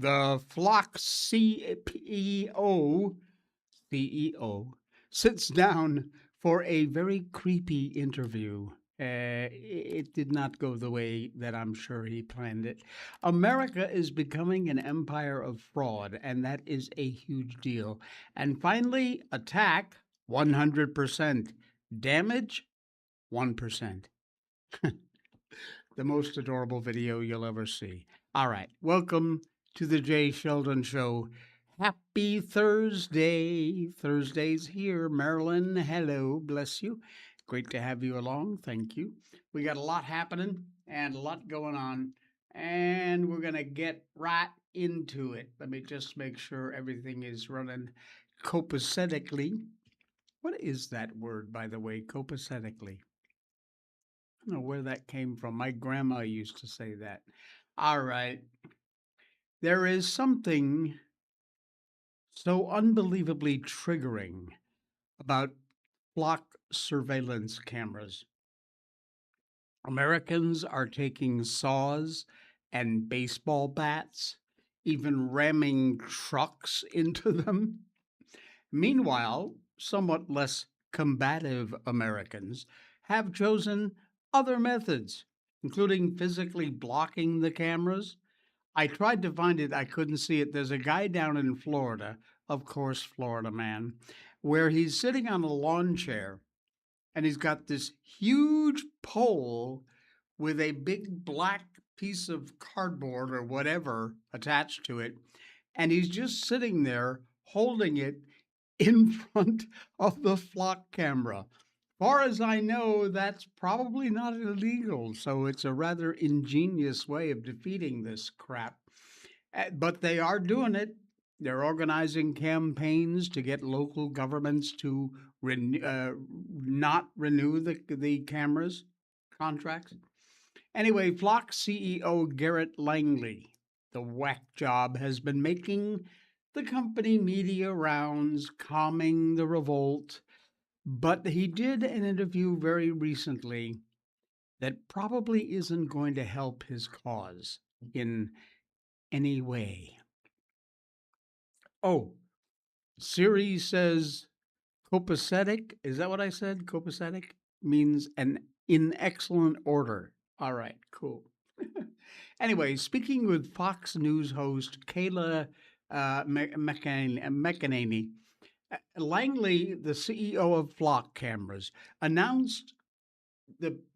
The Flock CEO sits down for a very creepy interview. It did not go the way that I'm sure he planned it. America is becoming an empire of fraud, and that is a huge deal. And finally, attack 100%, damage 1%. The most adorable video you'll ever see. All right, welcome to the Jay Sheldon Show. Happy Thursday. Thursday's here. Marilyn, hello, bless you. Great to have you along. Thank you. We got a lot happening and a lot going on, and we're going to get right into it. Let me just make sure everything is running copacetically. What is that word, by the way, copacetically? I don't know where that came from. My grandma used to say that. All right. There is something so unbelievably triggering about flock surveillance cameras. Americans are taking saws and baseball bats, even ramming trucks into them. Meanwhile, somewhat less combative Americans have chosen other methods, including physically blocking the cameras. I tried to find it, I couldn't see it. There's a guy down in Florida, of course, Florida man, where he's sitting on a lawn chair and he's got this huge pole with a big black piece of cardboard or whatever attached to it. And he's just sitting there holding it in front of the flock camera. Far as I know, that's probably not illegal, so it's a rather ingenious way of defeating this crap. But they are doing it. They're organizing campaigns to get local governments to not renew the cameras contracts. Anyway, Flock CEO Garrett Langley, the whack job, has been making the company media rounds, calming the revolt. But he did an interview very recently that probably isn't going to help his cause in any way. Oh, Siri says copacetic. Is that what I said? Copacetic means an in excellent order. All right, cool. Anyway, speaking with Fox News host Kayla McEnany, Langley, the CEO of Flock Cameras,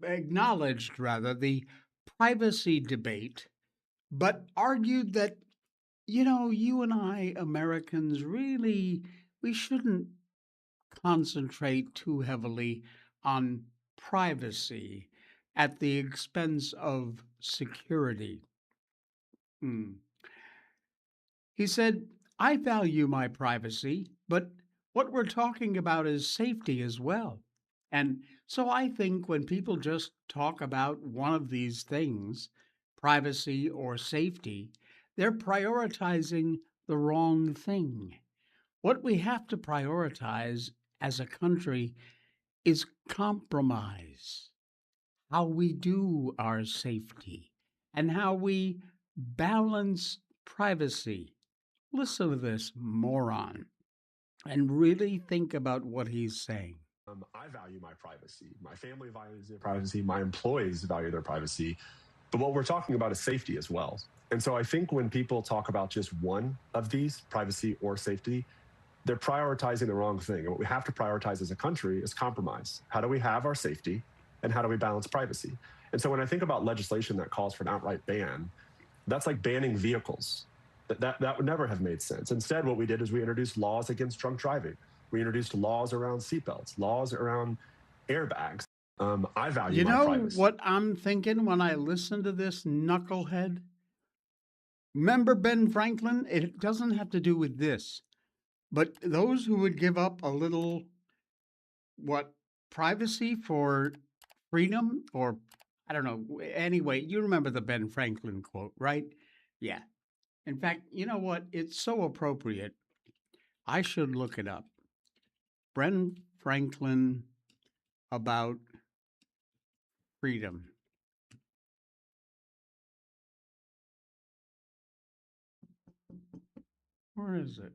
acknowledged rather the privacy debate, but argued that you and I Americans really we shouldn't concentrate too heavily on privacy at the expense of security. Hmm. He said, I value my privacy, but what we're talking about is safety as well. And so I think when people just talk about one of these things, privacy or safety, they're prioritizing the wrong thing. What we have to prioritize as a country is compromise, how we do our safety, and how we balance privacy. Listen to this moron and really think about what he's saying. I value my privacy. My family values their privacy. My employees value their privacy. But what we're talking about is safety as well. And so I think when people talk about just one of these, privacy or safety, they're prioritizing the wrong thing. And what we have to prioritize as a country is compromise. How do we have our safety and how do we balance privacy? And so when I think about legislation that calls for an outright ban, that's like banning vehicles. That would never have made sense. Instead, what we did is we introduced laws against drunk driving. We introduced laws around seatbelts, laws around airbags. I value my privacy. What I'm thinking when I listen to this knucklehead? Remember Ben Franklin? It doesn't have to do with this. But those who would give up a little, privacy for freedom or I don't know. Anyway, you remember the Ben Franklin quote, right? Yeah. In fact, you know what? It's so appropriate. I should look it up. Ben Franklin about freedom. Where is it?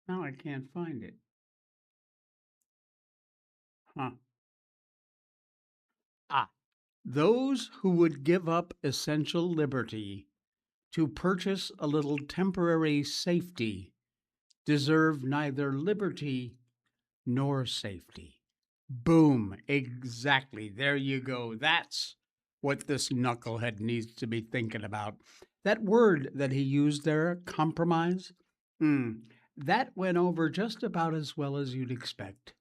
Now I can't find it. Huh. Ah, those who would give up essential liberty to purchase a little temporary safety deserve neither liberty nor safety. Boom. Exactly. There you go. That's what this knucklehead needs to be thinking about. That word that he used there, compromise, that went over just about as well as you'd expect.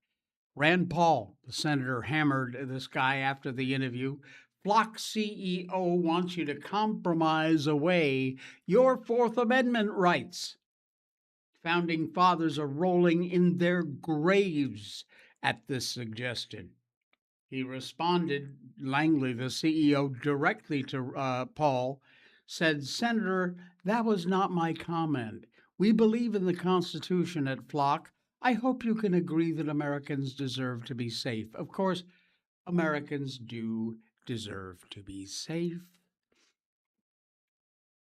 Rand Paul, the senator, hammered this guy after the interview. Flock CEO wants you to compromise away your Fourth Amendment rights. Founding fathers are rolling in their graves at this suggestion. He responded, Langley, the CEO, directly to Paul, said, Senator, that was not my comment. We believe in the Constitution at Flock. I hope you can agree that Americans deserve to be safe. Of course, Americans do deserve to be safe.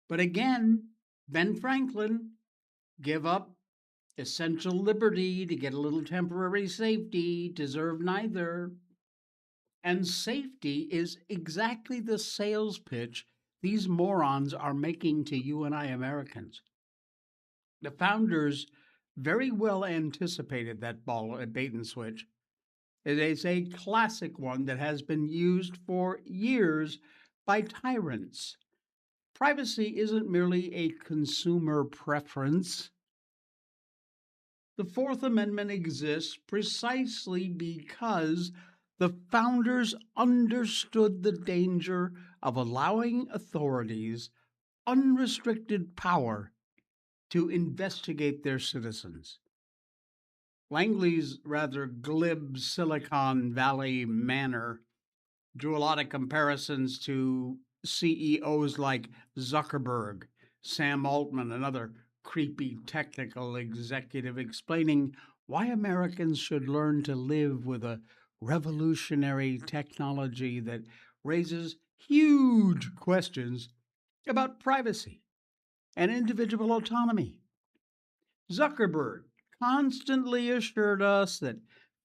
But again, Ben Franklin, give up essential liberty to get a little temporary safety, deserve neither. And safety is exactly the sales pitch these morons are making to you and I Americans. The founders very well anticipated that bait and switch. It is a classic one that has been used for years by tyrants. Privacy isn't merely a consumer preference. The Fourth Amendment exists precisely because the founders understood the danger of allowing authorities unrestricted power to investigate their citizens. Langley's rather glib Silicon Valley manner drew a lot of comparisons to CEOs like Zuckerberg, Sam Altman, another creepy technical executive, explaining why Americans should learn to live with a revolutionary technology that raises huge questions about privacy and individual autonomy. Zuckerberg constantly assured us that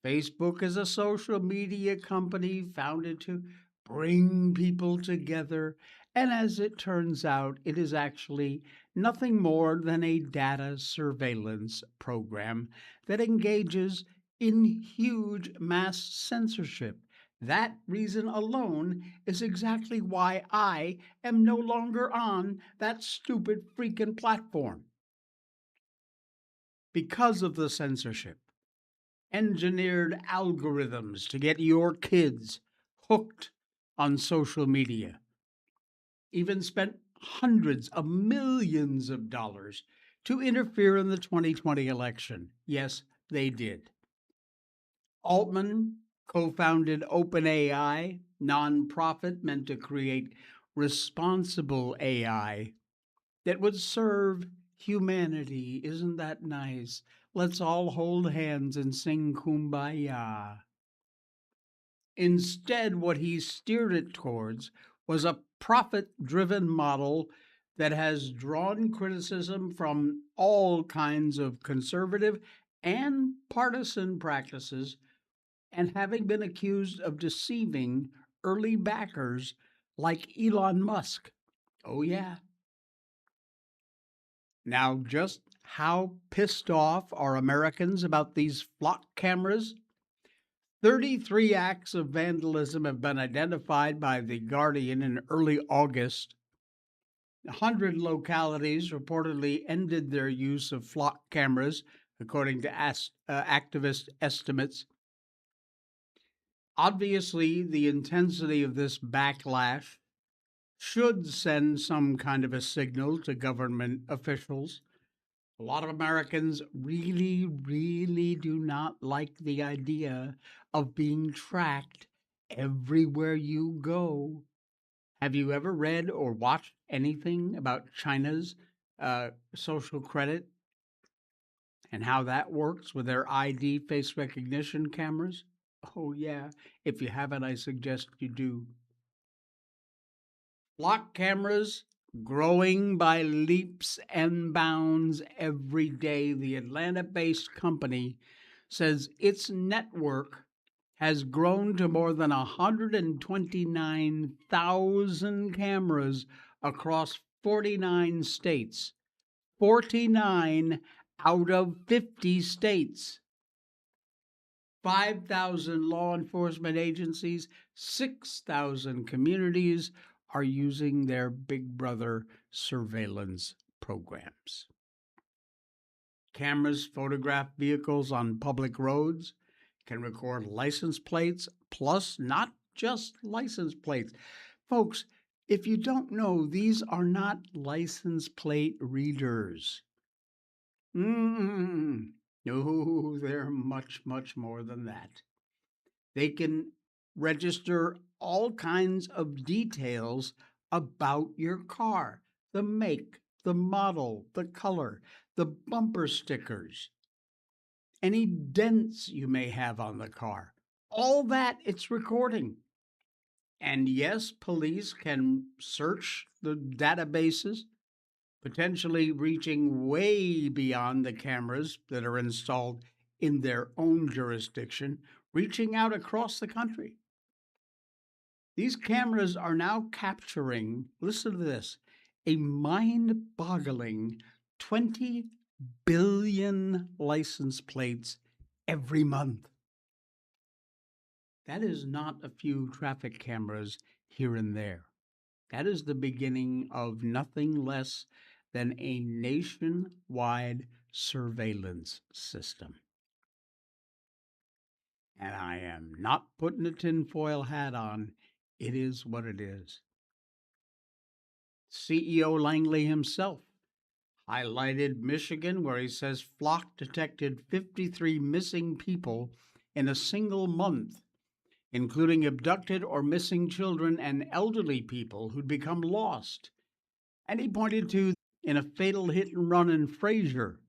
Facebook is a social media company founded to bring people together. And as it turns out, it is actually nothing more than a data surveillance program that engages in huge mass censorship. That reason alone is exactly why I am no longer on that stupid freaking platform. Because of the censorship, engineered algorithms to get your kids hooked on social media, even spent hundreds of millions of dollars to interfere in the 2020 election. Yes, they did. Altman co founded OpenAI, nonprofit meant to create responsible AI that would serve humanity. Isn't that nice? Let's all hold hands and sing Kumbaya. Instead, what he steered it towards was a profit driven model that has drawn criticism from all kinds of conservative and partisan practices, and having been accused of deceiving early backers like Elon Musk. Oh, yeah. Now, just how pissed off are Americans about these flock cameras? 33 acts of vandalism have been identified by The Guardian in early August. 100 localities reportedly ended their use of flock cameras, according to activist estimates. Obviously, the intensity of this backlash should send some kind of a signal to government officials. A lot of Americans really, really do not like the idea of being tracked everywhere you go. Have you ever read or watched anything about China's social credit and how that works with their ID face recognition cameras? Oh, yeah. If you haven't, I suggest you do. Lock cameras growing by leaps and bounds every day. The Atlanta based company says its network has grown to more than 129,000 cameras across 49 states, 49 out of 50 states. 5,000 law enforcement agencies, 6,000 communities are using their Big Brother surveillance programs. Cameras photograph vehicles on public roads, can record license plates, plus not just license plates. Folks, if you don't know, these are not license plate readers. No, they're much, much more than that. They can register all kinds of details about your car: the make, the model, the color, the bumper stickers, any dents you may have on the car. All that it's recording. And yes, police can search the databases, potentially reaching way beyond the cameras that are installed in their own jurisdiction, reaching out across the country. These cameras are now capturing, listen to this, a mind boggling 20 billion license plates every month. That is not a few traffic cameras here and there. That is the beginning of nothing less than a nationwide surveillance system. And I am not putting a tinfoil hat on. It is what it is. CEO Langley himself highlighted Michigan, where he says Flock detected 53 missing people in a single month, including abducted or missing children and elderly people who'd become lost. And he pointed to in a fatal hit and run in Fraser.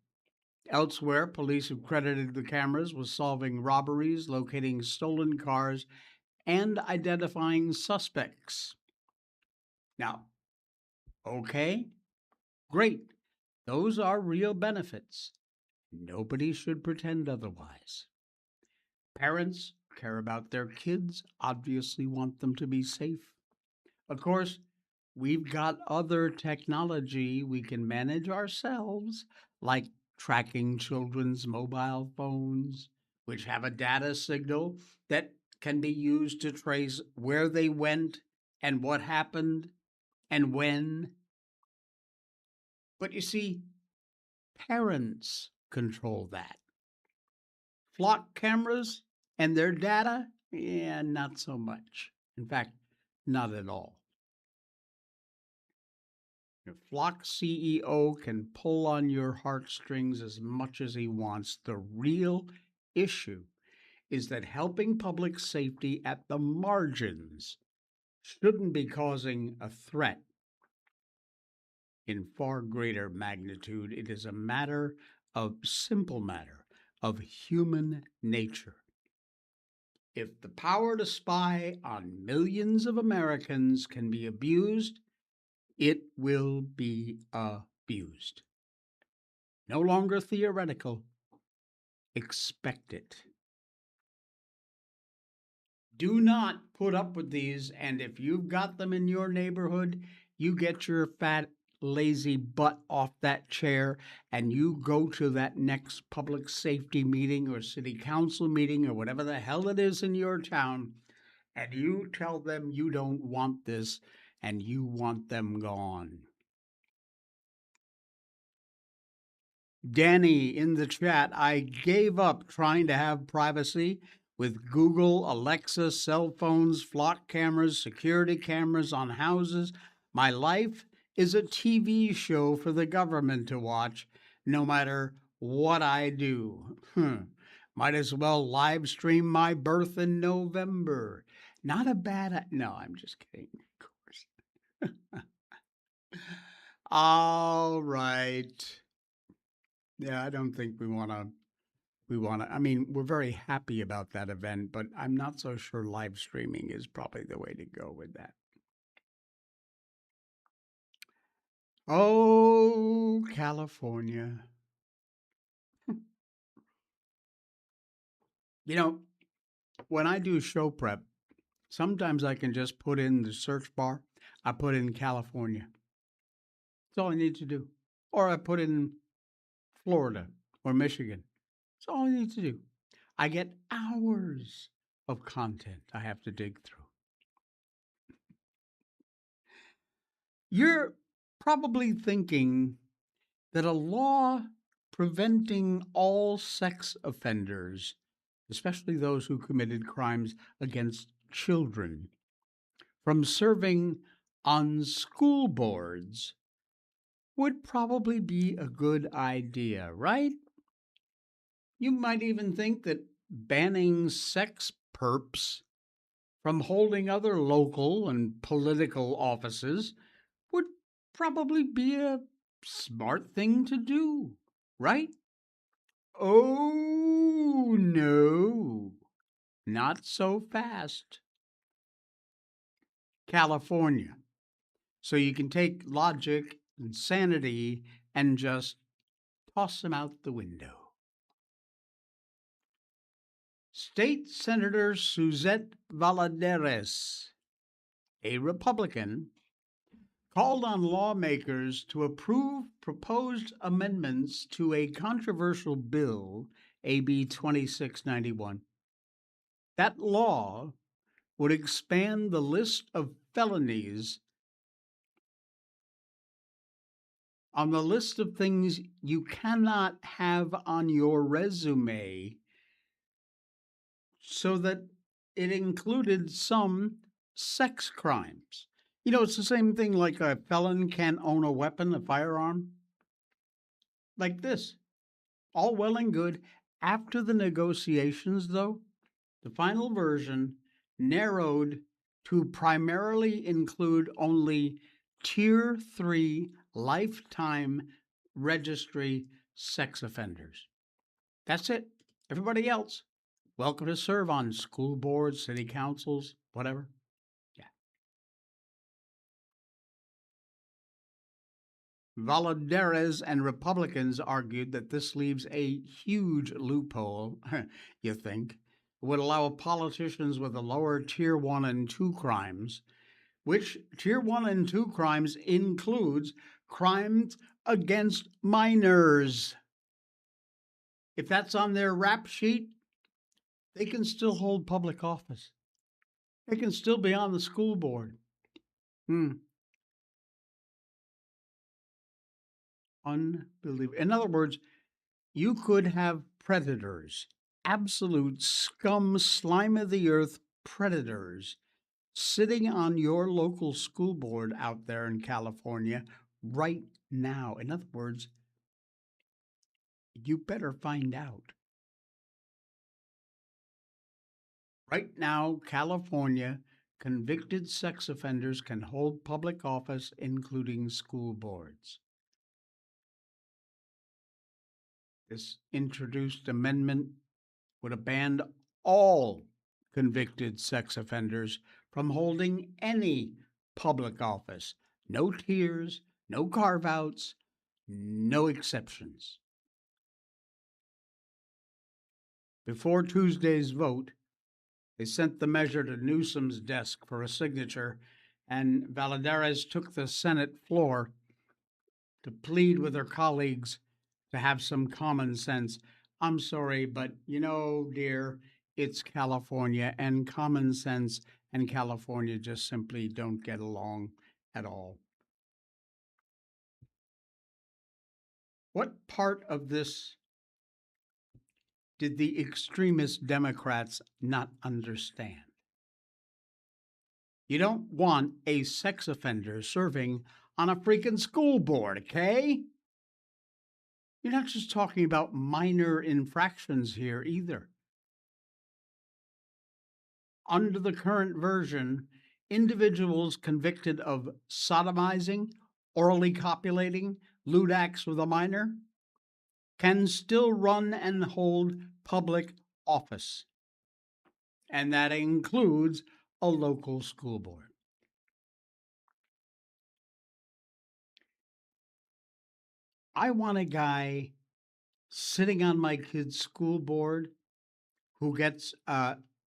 Elsewhere, police have credited the cameras with solving robberies, locating stolen cars, and identifying suspects. Now, okay, great. Those are real benefits. Nobody should pretend otherwise. Parents care about their kids, obviously want them to be safe. Of course, we've got other technology we can manage ourselves, like tracking children's mobile phones, which have a data signal that can be used to trace where they went and what happened and when. But you see, parents control that. Flock cameras and their data? Yeah, not so much. In fact, not at all. Your Flock CEO can pull on your heartstrings as much as he wants. The real issue is that helping public safety at the margins shouldn't be causing a threat in far greater magnitude. It is a simple matter of human nature. If the power to spy on millions of Americans can be abused, it will be abused. No longer theoretical. Expect it. Do not put up with these, and if you've got them in your neighborhood, you get your fat, lazy butt off that chair and you go to that next public safety meeting or city council meeting or whatever the hell it is in your town, and you tell them you don't want this and you want them gone. Danny in the chat, I gave up trying to have privacy with Google, Alexa, cell phones, flock cameras, security cameras on houses. My life is a TV show for the government to watch, no matter what I do. Might as well live stream my birth in November. Not a bad. No, I'm just kidding, of course. All right. Yeah, I don't think we want to. I mean, we're very happy about that event, but I'm not so sure live streaming is probably the way to go with that. Oh, California. You know, when I do show prep, sometimes I can just put in the search bar, I put in California. That's all I need to do. Or I put in Florida or Michigan. That's all I need to do. I get hours of content I have to dig through. You're probably thinking that a law preventing all sex offenders, especially those who committed crimes against children, from serving on school boards would probably be a good idea, right? You might even think that banning sex perps from holding other local and political offices would probably be a smart thing to do, right? Oh, no, not so fast. California. So you can take logic and sanity and just toss them out the window. State Senator Suzette Valadares, a Republican, called on lawmakers to approve proposed amendments to a controversial bill, AB 2691. That law would expand the list of felonies on the list of things you cannot have on your resume so that it included some sex crimes. You know, it's the same thing like a felon can't own a weapon, a firearm. Like this. All well and good. After the negotiations, though, the final version narrowed to primarily include only Tier 3 lifetime registry sex offenders. That's it. Everybody else, welcome to serve on school boards, city councils, whatever. Yeah. Valadares and Republicans argued that this leaves a huge loophole, you think, it would allow politicians with the lower Tier 1 and 2 crimes, which Tier 1 and 2 crimes includes crimes against minors. If that's on their rap sheet, they can still hold public office. They can still be on the school board. Unbelievable. In other words, you could have predators, absolute scum, slime of the earth predators, sitting on your local school board out there in California right now. In other words, you better find out. Right now, California convicted sex offenders can hold public office, including school boards. This introduced amendment would have banned all convicted sex offenders from holding any public office. No tiers, no carve outs, no exceptions. Before Tuesday's vote, they sent the measure to Newsom's desk for a signature, and Valadares took the Senate floor to plead with her colleagues to have some common sense. I'm sorry, but you know, dear, it's California, and common sense and California just simply don't get along at all. What part of this did the extremist Democrats not understand? You don't want a sex offender serving on a freaking school board, okay? You're not just talking about minor infractions here either. Under the current version, individuals convicted of sodomizing, orally copulating, lewd acts with a minor can still run and hold public office. And that includes a local school board. I want a guy sitting on my kid's school board who gets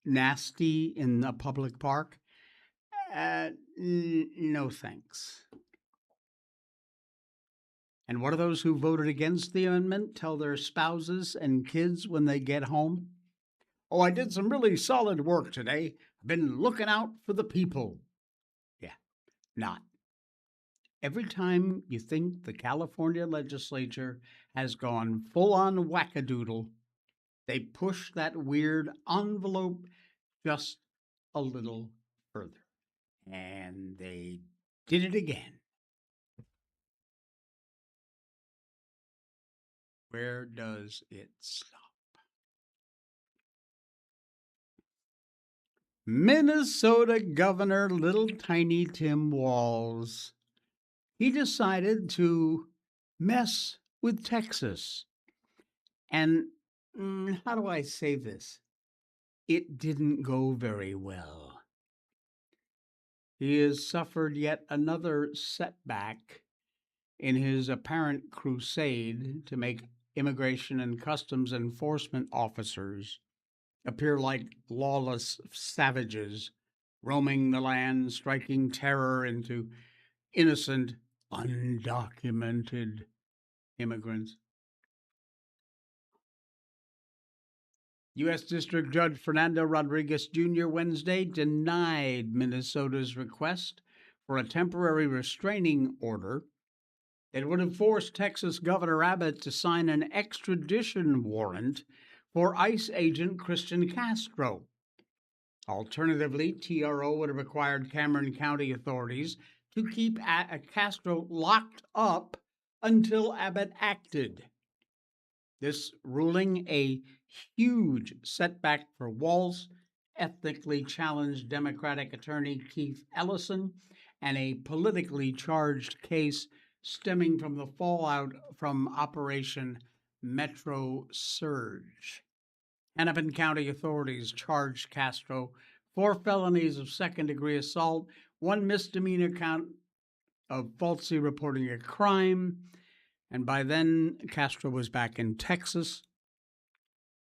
nasty in a public park. No thanks. And what do those who voted against the amendment tell their spouses and kids when they get home? Oh, I did some really solid work today. I've been looking out for the people. Yeah, not. Every time you think the California legislature has gone full on wackadoodle, they push that weird envelope just a little further. And they did it again. Where does it stop? Minnesota Governor Little Tiny Tim Walz. He decided to mess with Texas. And how do I say this? It didn't go very well. He has suffered yet another setback in his apparent crusade to make immigration and customs enforcement officers appear like lawless savages roaming the land, striking terror into innocent, undocumented immigrants. U.S. District Judge Fernando Rodriguez Jr. Wednesday denied Minnesota's request for a temporary restraining order that would have forced Texas Governor Abbott to sign an extradition warrant for ICE agent Christian Castro. Alternatively, TRO would have required Cameron County authorities to keep Castro locked up until Abbott acted. This ruling, a huge setback for Walz, ethnically challenged Democratic attorney Keith Ellison, and a politically charged case stemming from the fallout from Operation Metro Surge. Hennepin County authorities charged Castro 4 felonies of second-degree assault, 1 misdemeanor count of falsely reporting a crime, and by then Castro was back in Texas.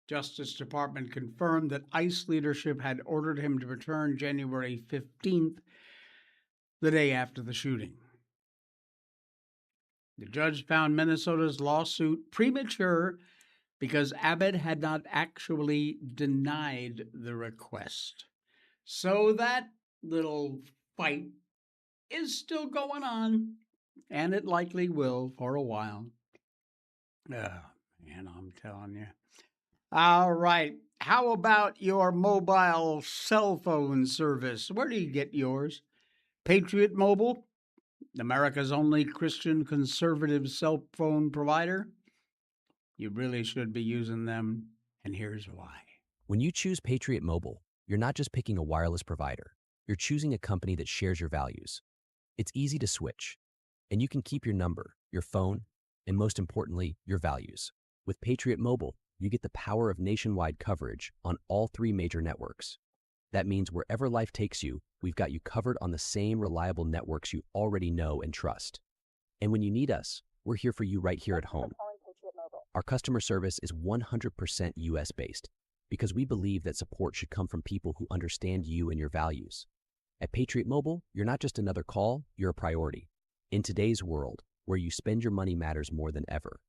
Justice Department confirmed that ICE leadership had ordered him to return January 15th, the day after the shooting. The judge found Minnesota's lawsuit premature because Abbott had not actually denied the request. So that little fight is still going on, and it likely will for a while. Man, I'm telling you. All right. How about your mobile cell phone service? Where do you get yours? Patriot Mobile, America's only Christian conservative cell phone provider. You really should be using them, and here's why. When you choose Patriot Mobile, you're not just picking a wireless provider. You're choosing a company that shares your values. It's easy to switch, and you can keep your number, your phone, and most importantly, your values. With Patriot Mobile, you get the power of nationwide coverage on all 3 major networks. That means wherever life takes you, we've got you covered on the same reliable networks you already know and trust. And when you need us, we're here for you right here at home. Our customer service is 100% US-based because we believe that support should come from people who understand you and your values. At Patriot Mobile, you're not just another call, you're a priority. In today's world, where you spend your money matters more than ever,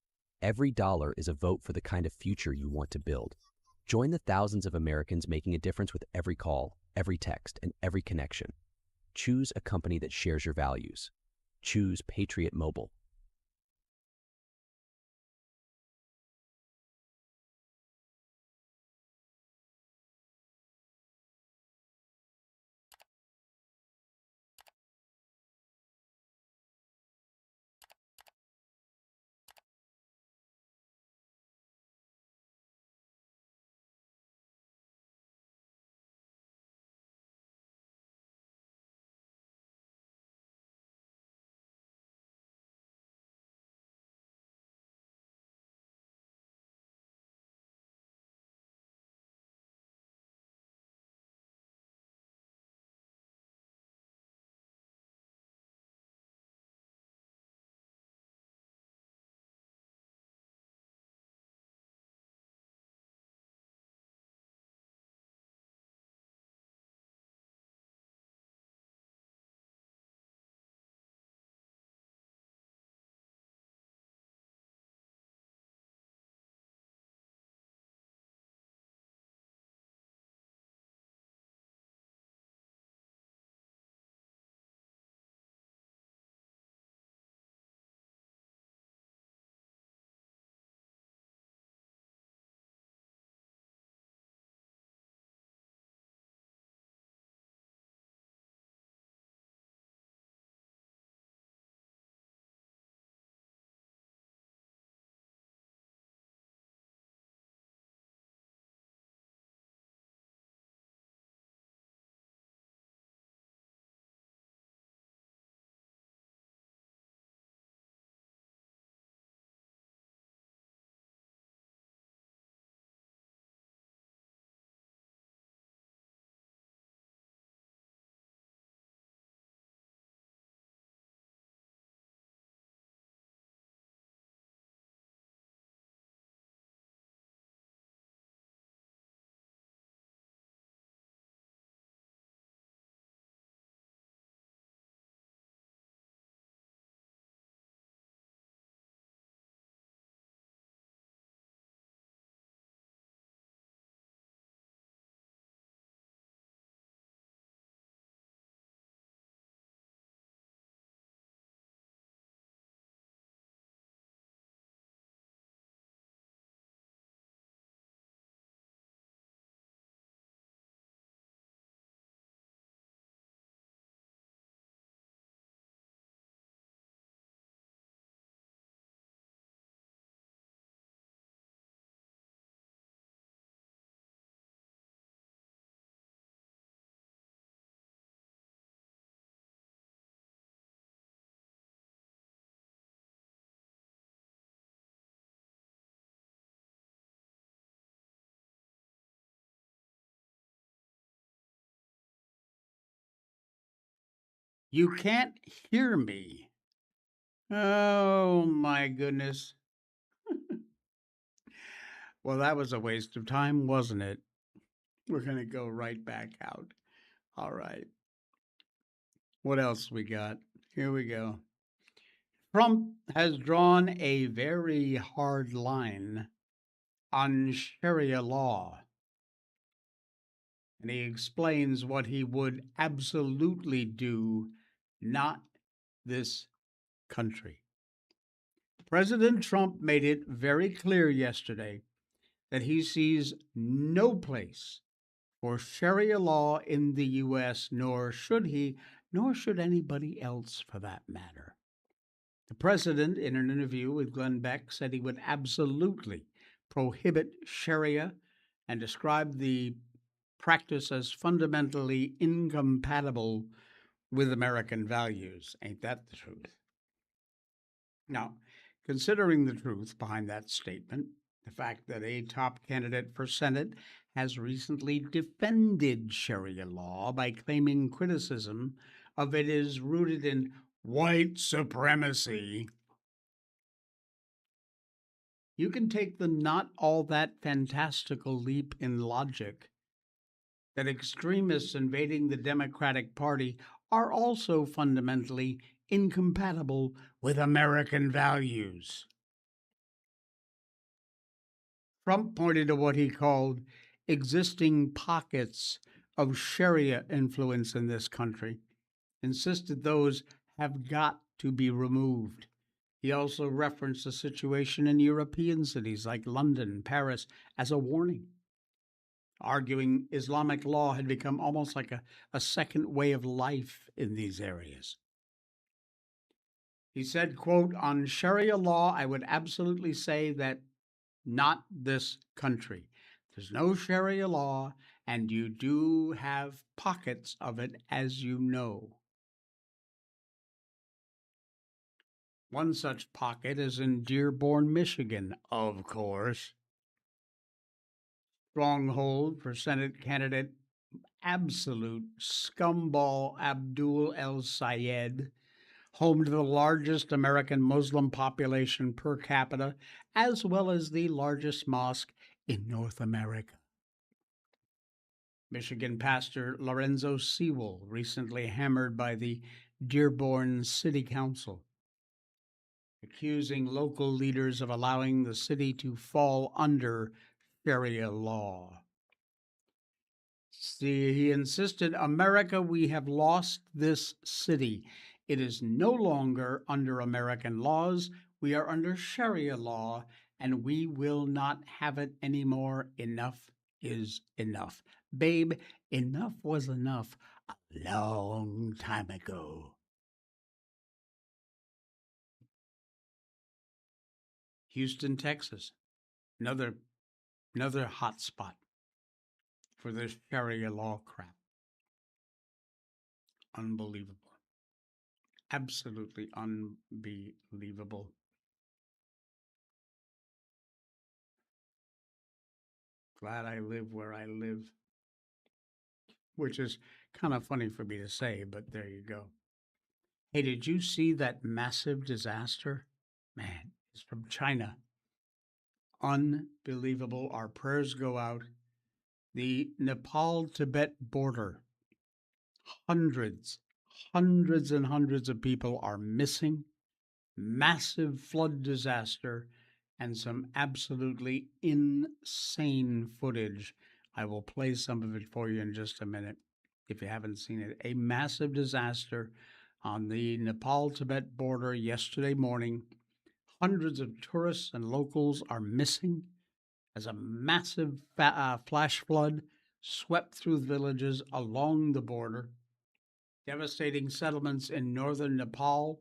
every dollar is a vote for the kind of future you want to build. Join the thousands of Americans making a difference with every call, every text, and every connection. Choose a company that shares your values. Choose Patriot Mobile. You can't hear me. Oh my goodness. Well, that was a waste of time, wasn't it? We're going to go right back out. All right. What else we got? Here we go. Trump has drawn a very hard line on Sharia law, and he explains what he would absolutely do, not this country. President Trump made it very clear yesterday that he sees no place for Sharia law in the U.S., nor should he, nor should anybody else for that matter. The president, in an interview with Glenn Beck, said he would absolutely prohibit Sharia and described the practice as fundamentally incompatible with American values. Ain't that the truth? Now, considering the truth behind that statement, the fact that a top candidate for Senate has recently defended Sharia law by claiming criticism of it is rooted in white supremacy, you can take the not all that fantastical leap in logic that extremists invading the Democratic Party are also fundamentally incompatible with American values. Trump pointed to what he called existing pockets of Sharia influence in this country, insisted those have got to be removed. He also referenced the situation in European cities like London, Paris, as a warning, arguing Islamic law had become almost like a second way of life in these areas. He said, quote, on Sharia law, I would absolutely say that not this country. There's no Sharia law, and you do have pockets of it, as you know. One such pocket is in Dearborn, Michigan, of course. Stronghold for Senate candidate absolute scumball Abdul El Sayed, home to the largest American Muslim population per capita, as well as the largest mosque in North America. Michigan pastor Lorenzo Sewell, recently hammered by the Dearborn City Council, accusing local leaders of allowing the city to fall under Sharia law. See, he insisted, America, we have lost this city. It is no longer under American laws. We are under Sharia law, and we will not have it anymore. Enough is enough. Babe, enough was enough a long time ago. Houston, Texas, another hot spot for this Sharia law crap. Unbelievable. Absolutely unbelievable. Glad I live where I live, which is kind of funny for me to say, but there you go. Hey, did you see that massive disaster? Man, it's from China. Unbelievable. Our prayers go out. The Nepal-Tibet border. Hundreds and hundreds of people are missing. Massive flood disaster and some absolutely insane footage. I will play some of it for you in just a minute if you haven't seen it. A massive disaster on the Nepal-Tibet border yesterday morning. Hundreds of tourists and locals are missing as a massive flash flood swept through the villages along the border, devastating settlements in northern Nepal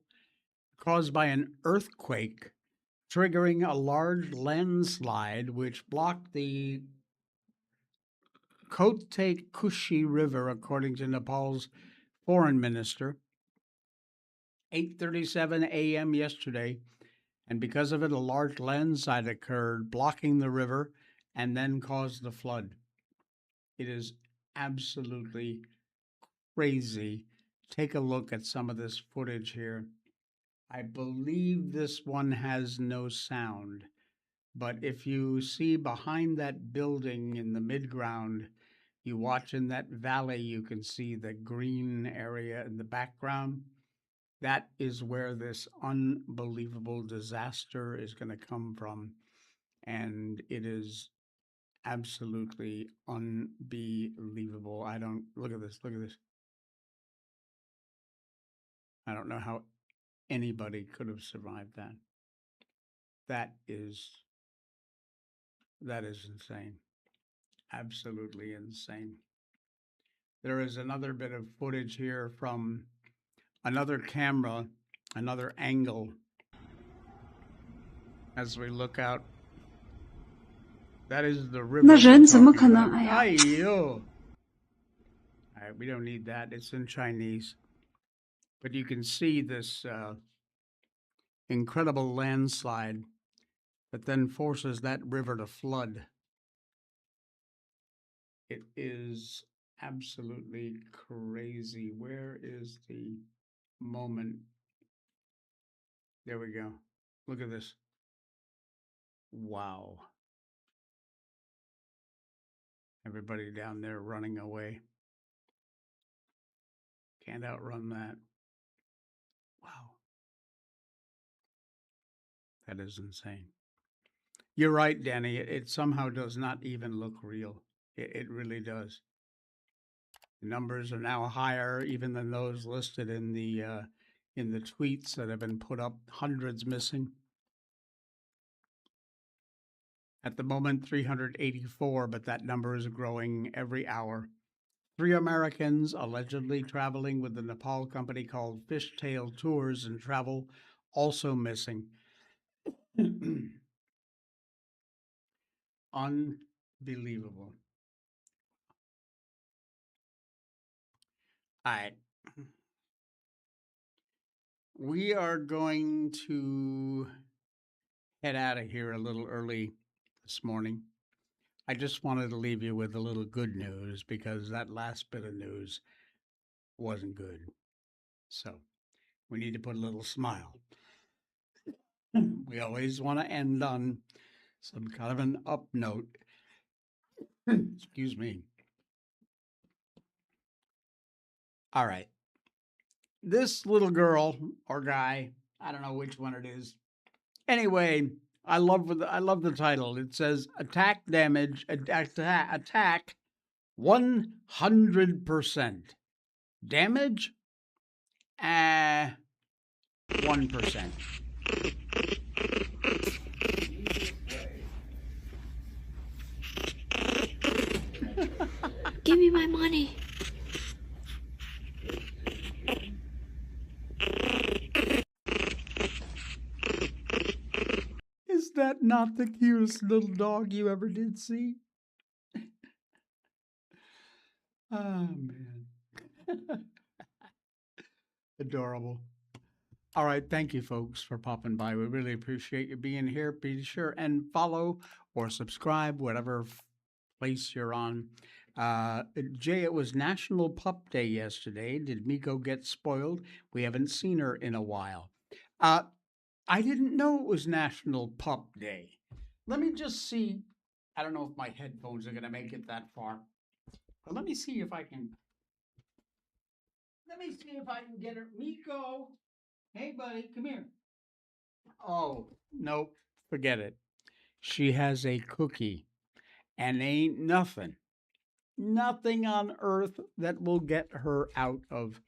caused by an earthquake triggering a large landslide which blocked the Khote Kushi River, according to Nepal's foreign minister. 8:37 a.m. yesterday, and because of it, a large landslide occurred, blocking the river and then caused the flood. It is absolutely crazy take a look at some of this footage here. I believe this one has no sound, but if you see behind that building in the midground, you watch in that valley, you can see the green area in the background. That is where this unbelievable disaster is going to come from. And it is absolutely unbelievable. I don't, look at this, look at this. I don't know how anybody could have survived that. That is insane. Absolutely insane. There is another bit of footage here from another camera, another angle as we look out. That is the river. 那人怎么 we're 可 talking 能？ about. 哎呀， Ay, yo. All right, we don't need that. It's in Chinese. But you can see this incredible landslide that then forces that river to flood. It is absolutely crazy. Where is the moment? There we go. Look at this. Wow. Everybody down there running away. Can't outrun that. Wow. That is insane. You're right, Danny. It somehow does not even look real. It really does. The numbers are now higher even than those listed in the tweets that have been put up. Hundreds missing. At the moment, 384, but that number is growing every hour. 3 Americans allegedly traveling with the Nepal company called Fishtail Tours and Travel also missing. Unbelievable. All right. We are going to head out of here a little early this morning. I just wanted to leave you with a little good news because that last bit of news wasn't good. So we need to put a little smile. We always want to end on some kind of an up note. Excuse me. All right. This little girl or guy, I don't know which one it is. Anyway, I love the title. It says attack 100%. Damage 1%. Give me my money. Is that not the cutest little dog you ever did see? Oh, man. Adorable. All right. Thank you, folks, for popping by. We really appreciate you being here. Be sure and follow or subscribe, whatever place you're on. Jay, it was National Pup Day yesterday. Did Miko get spoiled? We haven't seen her in a while. I didn't know it was National Pup Day. Let me just see. I don't know if my headphones are going to make it that far. But let me see if I can. Let me see if I can get her. Miko. Hey, buddy, come here. Oh, nope. Forget it. She has a cookie. And ain't nothing on earth that will get her out of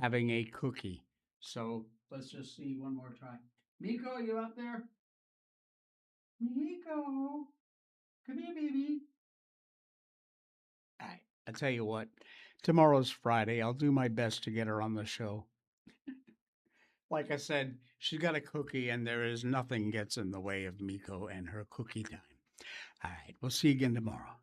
having a cookie. So let's just see one more try. Miko, you out there? Miko, come here, baby. All right, I tell you what, tomorrow's Friday. I'll do my best to get her on the show. Like I said, she's got a cookie, and there is nothing gets in the way of Miko and her cookie time. All right, we'll see you again tomorrow.